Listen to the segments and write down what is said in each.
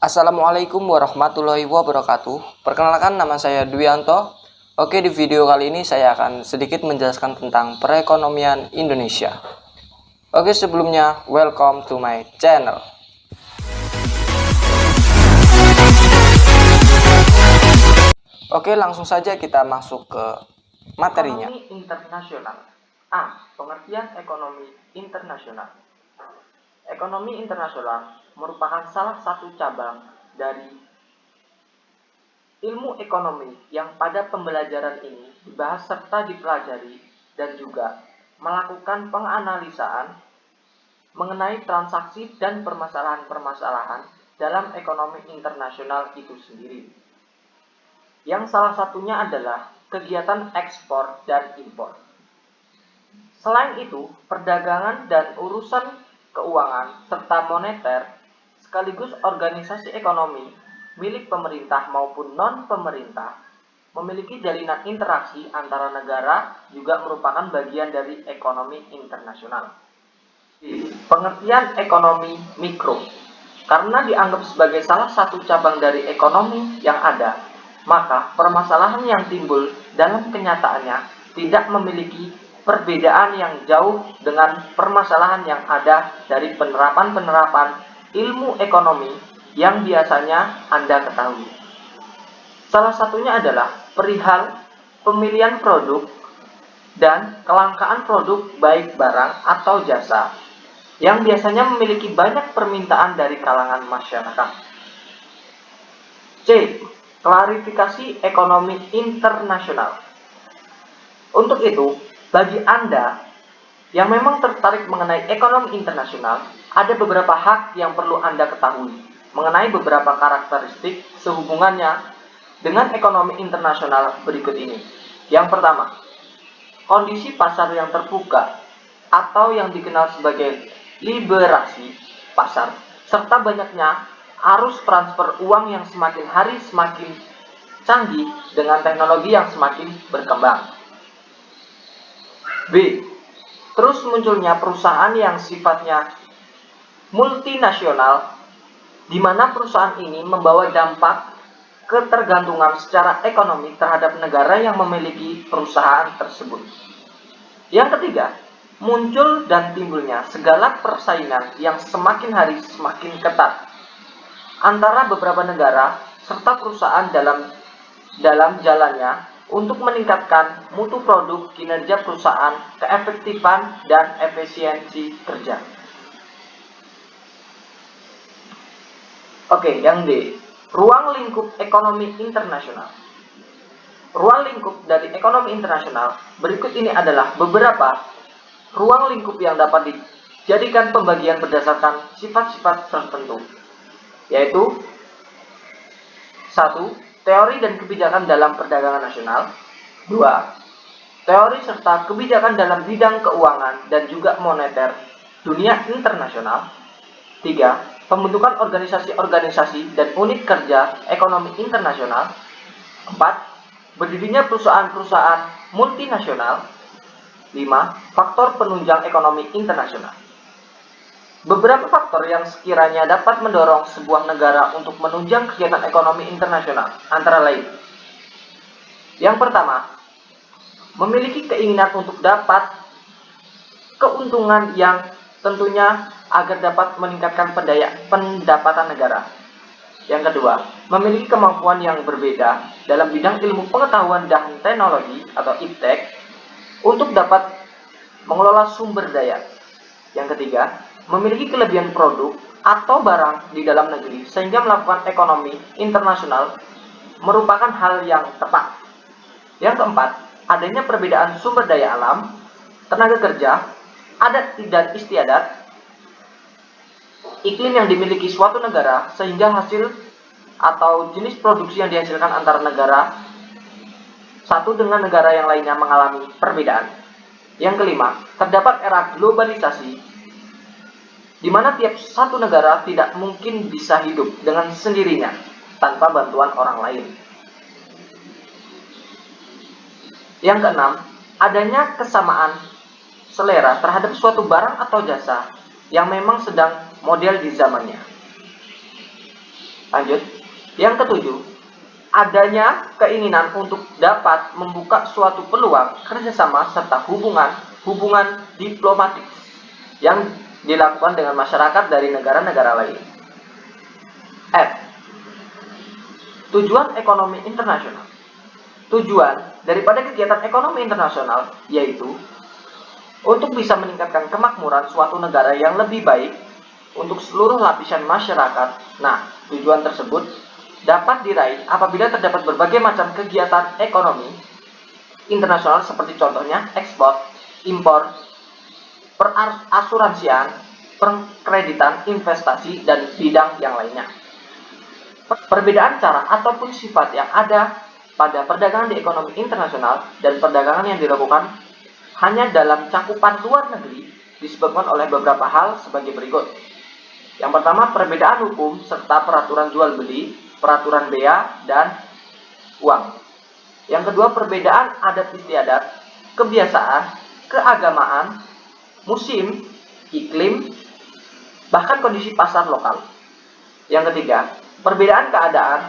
Assalamualaikum warahmatullahi wabarakatuh. Perkenalkan, nama saya Dwianto. Oke, di video kali ini saya akan sedikit menjelaskan tentang perekonomian Indonesia. Oke, sebelumnya welcome to my channel. Oke, langsung saja kita masuk ke materinya. Ekonomi internasional. A. Pengertian ekonomi internasional. Ekonomi internasional merupakan salah satu cabang dari ilmu ekonomi yang pada pembelajaran ini dibahas serta dipelajari dan juga melakukan penganalisaan mengenai transaksi dan permasalahan-permasalahan dalam ekonomi internasional itu sendiri. Yang salah satunya adalah kegiatan ekspor dan impor. Selain itu, perdagangan dan urusan keuangan serta moneter sekaligus organisasi ekonomi milik pemerintah maupun non-pemerintah memiliki jalinan interaksi antara negara juga merupakan bagian dari ekonomi internasional. Pengertian ekonomi mikro. Karena dianggap sebagai salah satu cabang dari ekonomi yang ada, maka permasalahan yang timbul dalam kenyataannya tidak memiliki perbedaan yang jauh dengan permasalahan yang ada dari penerapan-penerapan ilmu ekonomi yang biasanya Anda ketahui. Salah satunya adalah perihal pemilihan produk dan kelangkaan produk baik barang atau jasa yang biasanya memiliki banyak permintaan dari kalangan masyarakat. C. Klarifikasi ekonomi internasional. Untuk itu, bagi Anda yang memang tertarik mengenai ekonomi internasional, ada beberapa hak yang perlu Anda ketahui mengenai beberapa karakteristik sehubungannya dengan ekonomi internasional berikut ini. Yang pertama, kondisi pasar yang terbuka atau yang dikenal sebagai liberasi pasar, serta banyaknya arus transfer uang yang semakin hari semakin canggih dengan teknologi yang semakin berkembang. B. Terus munculnya perusahaan yang sifatnya multinasional, di mana perusahaan ini membawa dampak ketergantungan secara ekonomi terhadap negara yang memiliki perusahaan tersebut. Yang ketiga, muncul dan timbulnya segala persaingan yang semakin hari semakin ketat antara beberapa negara serta perusahaan dalam jalannya untuk meningkatkan mutu produk, kinerja perusahaan, keefektifan, dan efisiensi kerja. Oke, yang D. Ruang lingkup ekonomi internasional. Ruang lingkup dari ekonomi internasional berikut ini adalah beberapa ruang lingkup yang dapat dijadikan pembagian berdasarkan sifat-sifat tertentu, yaitu 1. Teori dan kebijakan dalam perdagangan nasional. 2. Teori serta kebijakan dalam bidang keuangan dan juga moneter dunia internasional. 3. Pembentukan organisasi-organisasi dan unit kerja ekonomi internasional. 4. Berdirinya perusahaan-perusahaan multinasional. 5. Faktor penunjang ekonomi internasional. Beberapa faktor yang sekiranya dapat mendorong sebuah negara untuk menunjang kegiatan ekonomi internasional antara lain. Yang pertama, memiliki keinginan untuk dapat keuntungan yang tentunya agar dapat meningkatkan pendapatan negara. Yang kedua, memiliki kemampuan yang berbeda dalam bidang ilmu pengetahuan dan teknologi atau iptek untuk dapat mengelola sumber daya. Yang ketiga, memiliki kelebihan produk atau barang di dalam negeri sehingga melakukan ekonomi internasional merupakan hal yang tepat. Yang keempat, adanya perbedaan sumber daya alam, tenaga kerja, adat dan istiadat, iklim yang dimiliki suatu negara sehingga hasil atau jenis produksi yang dihasilkan antara negara satu dengan negara yang lainnya mengalami perbedaan. Yang kelima, terdapat era globalisasi di mana tiap satu negara tidak mungkin bisa hidup dengan sendirinya tanpa bantuan orang lain. Yang keenam, adanya kesamaan selera terhadap suatu barang atau jasa yang memang sedang model di zamannya. Lanjut. Yang ketujuh, adanya keinginan untuk dapat membuka suatu peluang kerjasama serta hubungan diplomatik yang dilakukan dengan masyarakat dari negara-negara lain. F. Tujuan ekonomi internasional. Tujuan daripada kegiatan ekonomi internasional yaitu untuk bisa meningkatkan kemakmuran suatu negara yang lebih baik untuk seluruh lapisan masyarakat. Nah, tujuan tersebut dapat diraih apabila terdapat berbagai macam kegiatan ekonomi internasional seperti contohnya ekspor, impor, perasuransian, perkreditan, investasi, dan bidang yang lainnya. Perbedaan cara ataupun sifat yang ada pada perdagangan di ekonomi internasional dan perdagangan yang dilakukan hanya dalam cakupan luar negeri disebabkan oleh beberapa hal sebagai berikut. Yang pertama, perbedaan hukum serta peraturan jual beli, peraturan bea, dan uang. Yang kedua, perbedaan adat istiadat, kebiasaan, keagamaan, musim, iklim, bahkan kondisi pasar lokal. Yang ketiga, perbedaan keadaan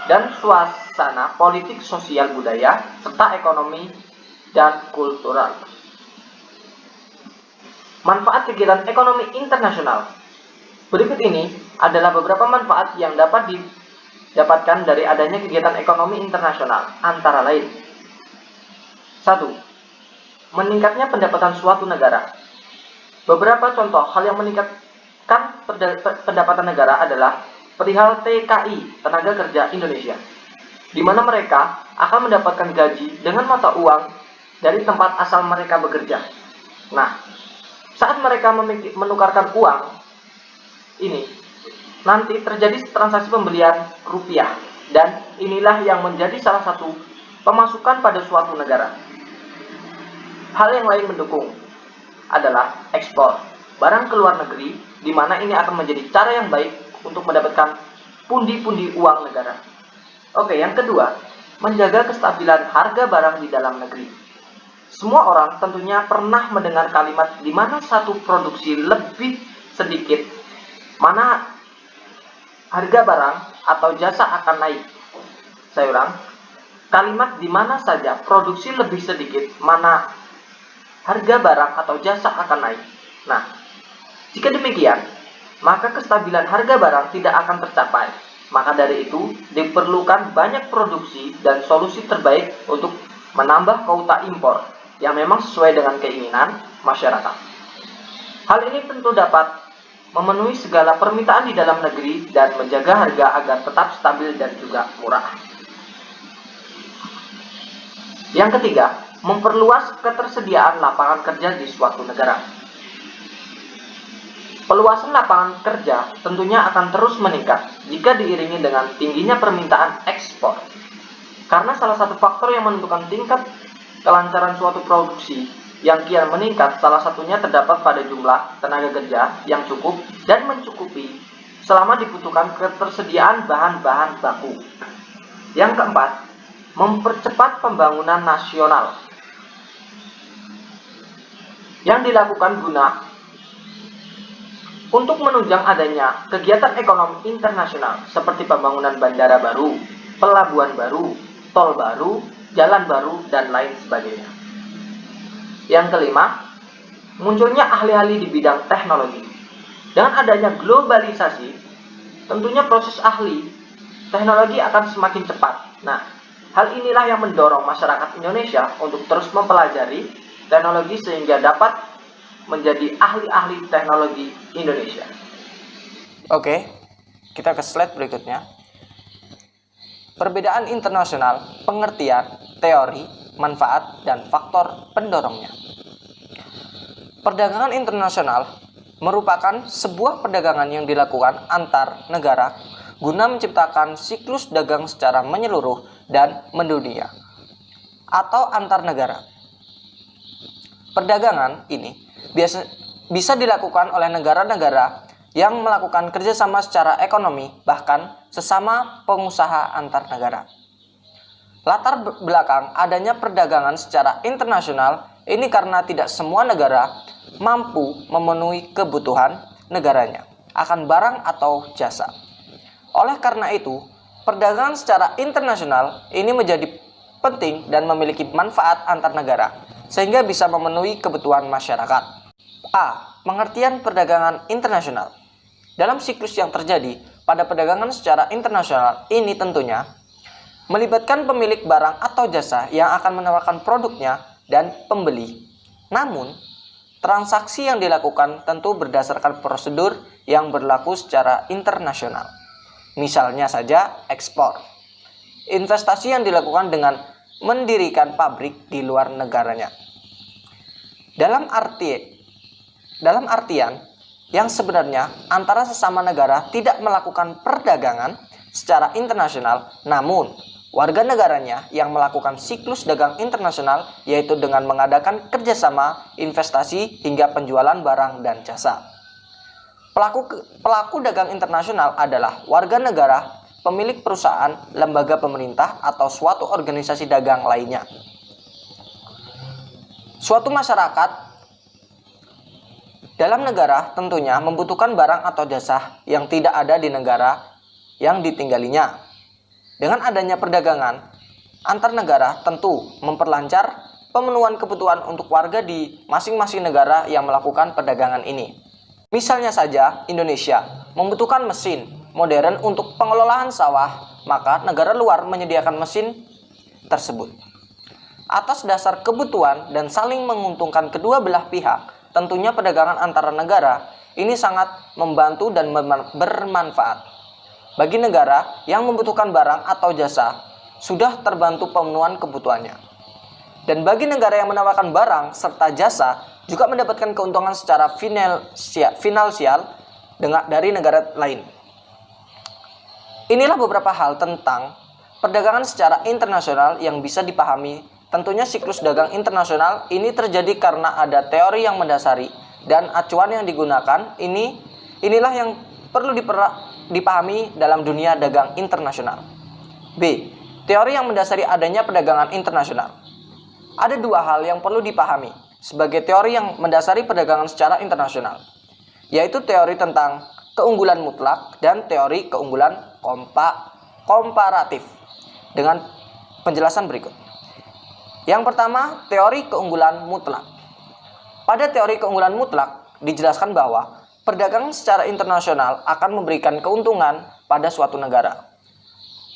dan suasana politik, sosial, budaya, serta ekonomi dan kultural. Manfaat kegiatan ekonomi internasional. Berikut ini adalah beberapa manfaat yang dapat didapatkan dari adanya kegiatan ekonomi internasional, antara lain. 1. Meningkatnya pendapatan suatu negara. Beberapa contoh hal yang meningkatkan pendapatan negara adalah perihal TKI, Tenaga Kerja Indonesia, di mana mereka akan mendapatkan gaji dengan mata uang dari tempat asal mereka bekerja. Nah, saat mereka menukarkan uang ini, nanti terjadi transaksi pembelian rupiah, dan inilah yang menjadi salah satu pemasukan pada suatu negara. Hal yang lain mendukung adalah ekspor barang ke luar negeri, di mana ini akan menjadi cara yang baik untuk mendapatkan pundi-pundi uang negara. Oke, yang kedua, menjaga kestabilan harga barang di dalam negeri. Semua orang tentunya pernah mendengar kalimat di mana satu produksi lebih sedikit, mana harga barang atau jasa akan naik. Saya ulang, kalimat di mana saja produksi lebih sedikit, mana harga barang atau jasa akan naik. Nah, jika demikian, maka kestabilan harga barang tidak akan tercapai. Maka dari itu, diperlukan banyak produksi dan solusi terbaik untuk menambah kuota impor yang memang sesuai dengan keinginan masyarakat. Hal ini tentu dapat memenuhi segala permintaan di dalam negeri dan menjaga harga agar tetap stabil dan juga murah. Yang ketiga, memperluas ketersediaan lapangan kerja di suatu negara. Peluasan lapangan kerja tentunya akan terus meningkat jika diiringi dengan tingginya permintaan ekspor. Karena salah satu faktor yang menentukan tingkat kelancaran suatu produksi yang kian meningkat, salah satunya terdapat pada jumlah tenaga kerja yang cukup dan mencukupi selama dibutuhkan ketersediaan bahan-bahan baku. Yang keempat, mempercepat pembangunan nasional yang dilakukan guna untuk menunjang adanya kegiatan ekonomi internasional seperti pembangunan bandara baru, pelabuhan baru, tol baru, jalan baru, dan lain sebagainya. Yang kelima, munculnya ahli-ahli di bidang teknologi. Dengan adanya globalisasi, tentunya proses ahli teknologi akan semakin cepat. Nah, hal inilah yang mendorong masyarakat Indonesia untuk terus mempelajari teknologi sehingga dapat menjadi ahli-ahli teknologi Indonesia. Oke, kita ke slide berikutnya. Perbedaan internasional, pengertian, teori, manfaat, dan faktor pendorongnya. Perdagangan internasional merupakan sebuah perdagangan yang dilakukan antar negara guna menciptakan siklus dagang secara menyeluruh dan mendunia atau antar negara. Perdagangan ini bisa dilakukan oleh negara-negara yang melakukan kerjasama secara ekonomi, bahkan sesama pengusaha antar negara. Latar belakang adanya perdagangan secara internasional ini karena tidak semua negara mampu memenuhi kebutuhan negaranya akan barang atau jasa. Oleh karena itu, perdagangan secara internasional ini menjadi penting dan memiliki manfaat antar negara, sehingga bisa memenuhi kebutuhan masyarakat. A. Pengertian perdagangan internasional. Dalam siklus yang terjadi pada perdagangan secara internasional ini tentunya melibatkan pemilik barang atau jasa yang akan menawarkan produknya dan pembeli. Namun, transaksi yang dilakukan tentu berdasarkan prosedur yang berlaku secara internasional. Misalnya saja ekspor. Investasi yang dilakukan dengan mendirikan pabrik di luar negaranya. Dalam artian yang sebenarnya antara sesama negara tidak melakukan perdagangan secara internasional, namun warga negaranya yang melakukan siklus dagang internasional, yaitu dengan mengadakan kerjasama, investasi, hingga penjualan barang dan jasa. Pelaku dagang internasional adalah warga negara, pemilik perusahaan, lembaga pemerintah, atau suatu organisasi dagang lainnya. Suatu masyarakat dalam negara tentunya membutuhkan barang atau jasa yang tidak ada di negara yang ditinggalinya. Dengan adanya perdagangan antar negara tentu memperlancar pemenuhan kebutuhan untuk warga di masing-masing negara yang melakukan perdagangan ini. Misalnya saja Indonesia membutuhkan mesin modern untuk pengelolaan sawah, maka negara luar menyediakan mesin tersebut. Atas dasar kebutuhan dan saling menguntungkan kedua belah pihak, tentunya perdagangan antara negara ini sangat membantu dan bermanfaat. Bagi negara yang membutuhkan barang atau jasa, sudah terbantu pemenuhan kebutuhannya. Dan bagi negara yang menawarkan barang serta jasa, juga mendapatkan keuntungan secara finansial dari negara lain. Inilah beberapa hal tentang perdagangan secara internasional yang bisa dipahami. Tentunya siklus dagang internasional ini terjadi karena ada teori yang mendasari dan acuan yang digunakan. Inilah yang perlu dipahami dalam dunia dagang internasional. B. Teori yang mendasari adanya perdagangan internasional. Ada dua hal yang perlu dipahami sebagai teori yang mendasari perdagangan secara internasional, yaitu teori tentang keunggulan mutlak dan teori keunggulan komparatif. Dengan penjelasan berikut. Yang pertama, teori keunggulan mutlak. Pada teori keunggulan mutlak dijelaskan bahwa perdagangan secara internasional akan memberikan keuntungan pada suatu negara.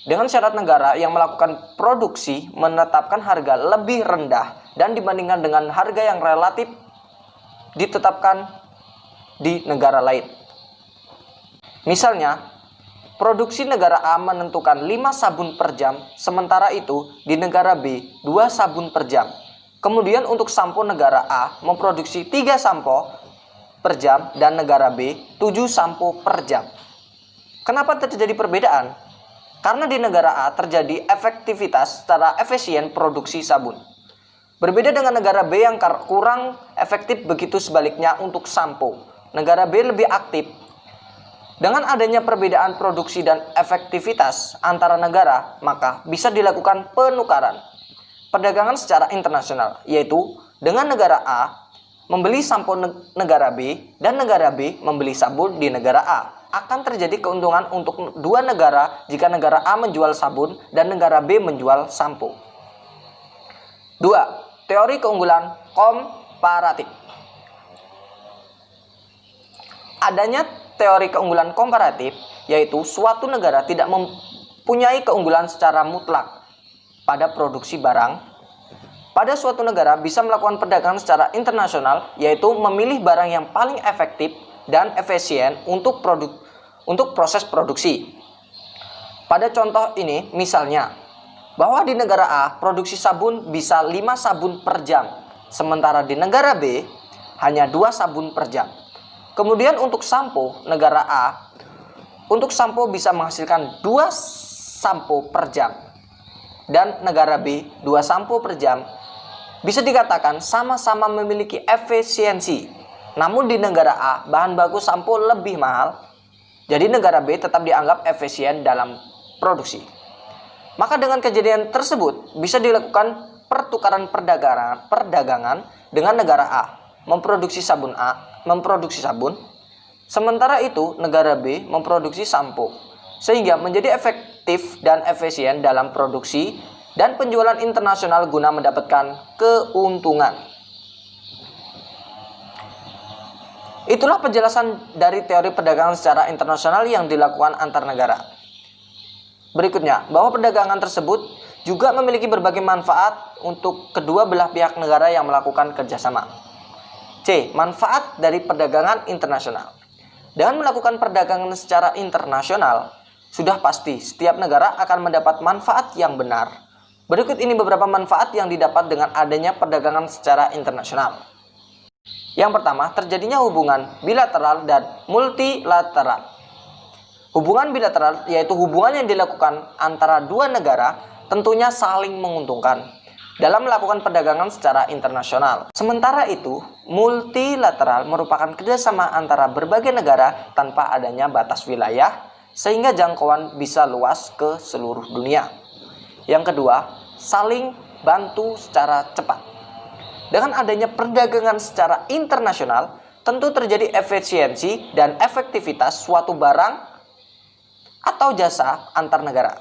Dengan syarat negara yang melakukan produksi menetapkan harga lebih rendah dan dibandingkan dengan harga yang relatif ditetapkan di negara lain. Misalnya, produksi negara A menentukan 5 sabun per jam, sementara itu di negara B 2 sabun per jam. Kemudian untuk sampo negara A memproduksi 3 sampo per jam dan negara B 7 sampo per jam. Kenapa terjadi perbedaan? Karena di negara A terjadi efektivitas secara efisien produksi sabun. Berbeda dengan negara B yang kurang efektif, begitu sebaliknya untuk sampo. Negara B lebih aktif. Dengan adanya perbedaan produksi dan efektivitas antara negara, maka bisa dilakukan penukaran perdagangan secara internasional, yaitu dengan negara A membeli sampo negara B dan negara B membeli sabun di negara A. Akan terjadi keuntungan untuk dua negara jika negara A menjual sabun dan negara B menjual sampo. 2. Teori keunggulan komparatif. Adanya teori keunggulan komparatif, yaitu suatu negara tidak mempunyai keunggulan secara mutlak pada produksi barang. Pada suatu negara bisa melakukan perdagangan secara internasional, yaitu memilih barang yang paling efektif dan efisien untuk proses produksi. Pada contoh ini, misalnya, bahwa di negara A produksi sabun bisa 5 sabun per jam, sementara di negara B hanya 2 sabun per jam. Kemudian untuk sampo, negara A untuk sampo bisa menghasilkan 2 sampo per jam, dan negara B 2 sampo per jam. Bisa dikatakan sama-sama memiliki efisiensi. Namun di negara A bahan baku sampo lebih mahal, jadi negara B tetap dianggap efisien dalam produksi. Maka dengan kejadian tersebut bisa dilakukan pertukaran perdagangan dengan negara A memproduksi sabun, sementara itu negara B memproduksi sampo. sehingga menjadi efektif dan efisien dalam produksi dan penjualan internasional guna mendapatkan keuntungan. Itulah penjelasan dari teori perdagangan secara internasional yang dilakukan antar negara. Berikutnya, bahwa perdagangan tersebut juga memiliki berbagai manfaat untuk kedua belah pihak negara yang melakukan kerjasama. C. Manfaat dari perdagangan internasional. Dengan melakukan perdagangan secara internasional, sudah pasti setiap negara akan mendapat manfaat yang benar. Berikut ini beberapa manfaat yang didapat dengan adanya perdagangan secara internasional. Yang pertama, terjadinya hubungan bilateral dan multilateral. Hubungan bilateral yaitu hubungan yang dilakukan antara dua negara tentunya saling menguntungkan dalam melakukan perdagangan secara internasional. Sementara itu, multilateral merupakan kerjasama antara berbagai negara tanpa adanya batas wilayah sehingga jangkauan bisa luas ke seluruh dunia. Yang kedua, saling bantu secara cepat. Dengan adanya perdagangan secara internasional, tentu terjadi efisiensi dan efektivitas suatu barang atau jasa antar negara,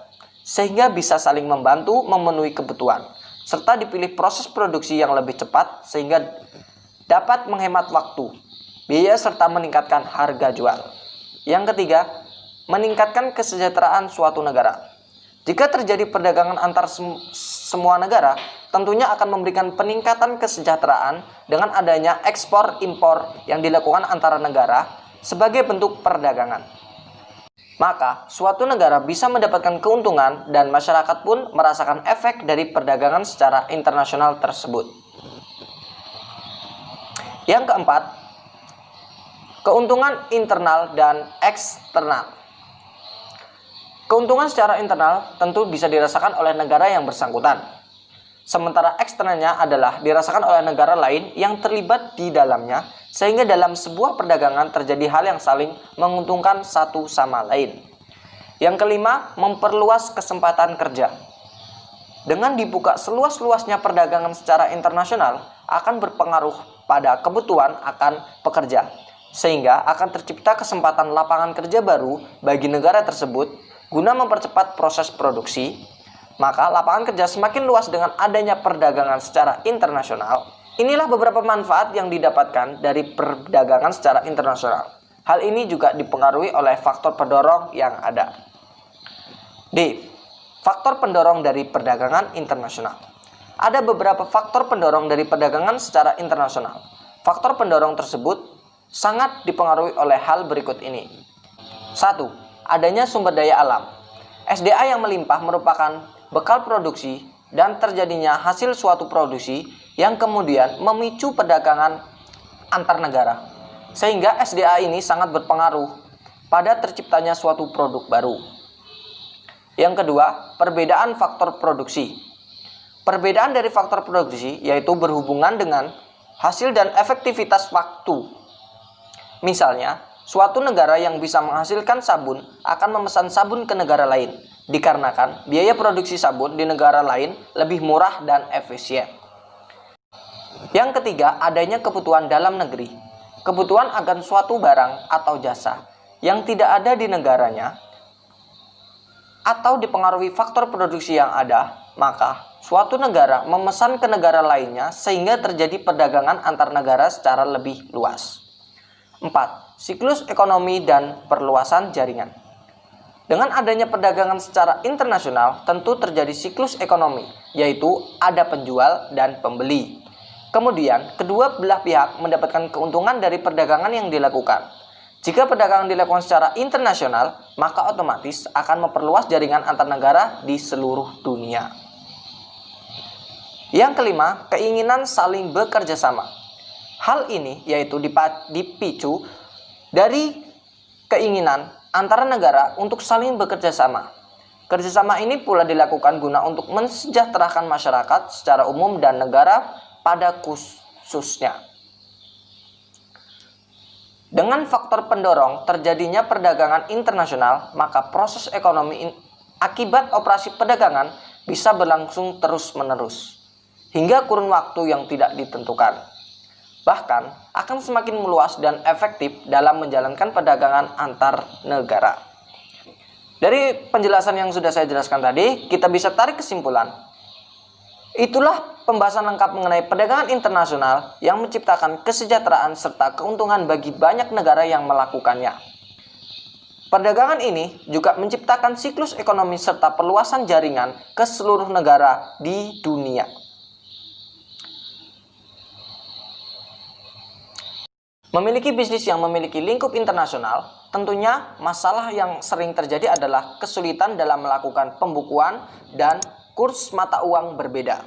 sehingga bisa saling membantu memenuhi kebutuhan, serta dipilih proses produksi yang lebih cepat sehingga dapat menghemat waktu, biaya, serta meningkatkan harga jual. Yang ketiga, meningkatkan kesejahteraan suatu negara. Jika terjadi perdagangan antar semua negara, tentunya akan memberikan peningkatan kesejahteraan dengan adanya ekspor-impor yang dilakukan antara negara sebagai bentuk perdagangan. Maka, suatu negara bisa mendapatkan keuntungan dan masyarakat pun merasakan efek dari perdagangan secara internasional tersebut. Yang keempat, keuntungan internal dan eksternal. Keuntungan secara internal tentu bisa dirasakan oleh negara yang bersangkutan. Sementara eksternalnya adalah dirasakan oleh negara lain yang terlibat di dalamnya, sehingga dalam sebuah perdagangan terjadi hal yang saling menguntungkan satu sama lain. Yang kelima, memperluas kesempatan kerja. Dengan dibuka seluas-luasnya perdagangan secara internasional akan berpengaruh pada kebutuhan akan pekerja, sehingga akan tercipta kesempatan lapangan kerja baru bagi negara tersebut guna mempercepat proses produksi. Maka lapangan kerja semakin luas dengan adanya perdagangan secara internasional. Inilah beberapa manfaat yang didapatkan dari perdagangan secara internasional. Hal ini juga dipengaruhi oleh faktor pendorong yang ada. D. Faktor pendorong dari perdagangan internasional. Ada beberapa faktor pendorong dari perdagangan secara internasional. Faktor pendorong tersebut sangat dipengaruhi oleh hal berikut ini. 1. Adanya sumber daya alam. SDA yang melimpah merupakan bekal produksi dan terjadinya hasil suatu produksi yang kemudian memicu perdagangan antar negara. Sehingga SDA ini sangat berpengaruh pada terciptanya suatu produk baru. Yang kedua, perbedaan faktor produksi. Perbedaan dari faktor produksi yaitu berhubungan dengan hasil dan efektivitas waktu. Misalnya, suatu negara yang bisa menghasilkan sabun akan memesan sabun ke negara lain, dikarenakan biaya produksi sabun di negara lain lebih murah dan efisien. Yang ketiga, adanya kebutuhan dalam negeri. Kebutuhan akan suatu barang atau jasa yang tidak ada di negaranya atau dipengaruhi faktor produksi yang ada, maka suatu negara memesan ke negara lainnya sehingga terjadi perdagangan antar negara secara lebih luas. 4. Siklus ekonomi dan perluasan jaringan. Dengan adanya perdagangan secara internasional, tentu terjadi siklus ekonomi, yaitu ada penjual dan pembeli. Kemudian, kedua belah pihak mendapatkan keuntungan dari perdagangan yang dilakukan. Jika perdagangan dilakukan secara internasional, maka otomatis akan memperluas jaringan antar negara di seluruh dunia. Yang kelima, keinginan saling bekerja sama. Hal ini yaitu dipicu dari keinginan antara negara untuk saling bekerja sama. Kerjasama ini pula dilakukan guna untuk mensejahterakan masyarakat secara umum dan negara pada khususnya. Dengan faktor pendorong terjadinya perdagangan internasional, maka proses ekonomi akibat operasi perdagangan bisa berlangsung terus-menerus hingga kurun waktu yang tidak ditentukan. Bahkan akan semakin meluas dan efektif dalam menjalankan perdagangan antar negara. Dari penjelasan yang sudah saya jelaskan tadi, kita bisa tarik kesimpulan. Itulah pembahasan lengkap mengenai perdagangan internasional yang menciptakan kesejahteraan serta keuntungan bagi banyak negara yang melakukannya. Perdagangan ini juga menciptakan siklus ekonomi serta perluasan jaringan ke seluruh negara di dunia. Memiliki bisnis yang memiliki lingkup internasional, tentunya masalah yang sering terjadi adalah kesulitan dalam melakukan pembukuan dan kurs mata uang berbeda.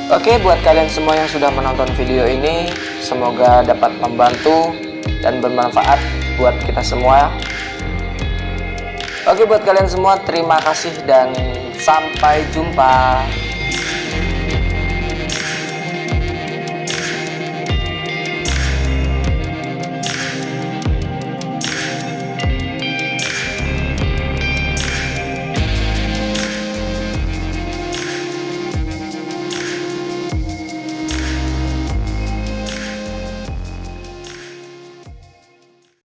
Oke, buat kalian semua yang sudah menonton video ini, semoga dapat membantu dan bermanfaat buat kita semua. Oke, buat kalian semua, terima kasih dan sampai jumpa.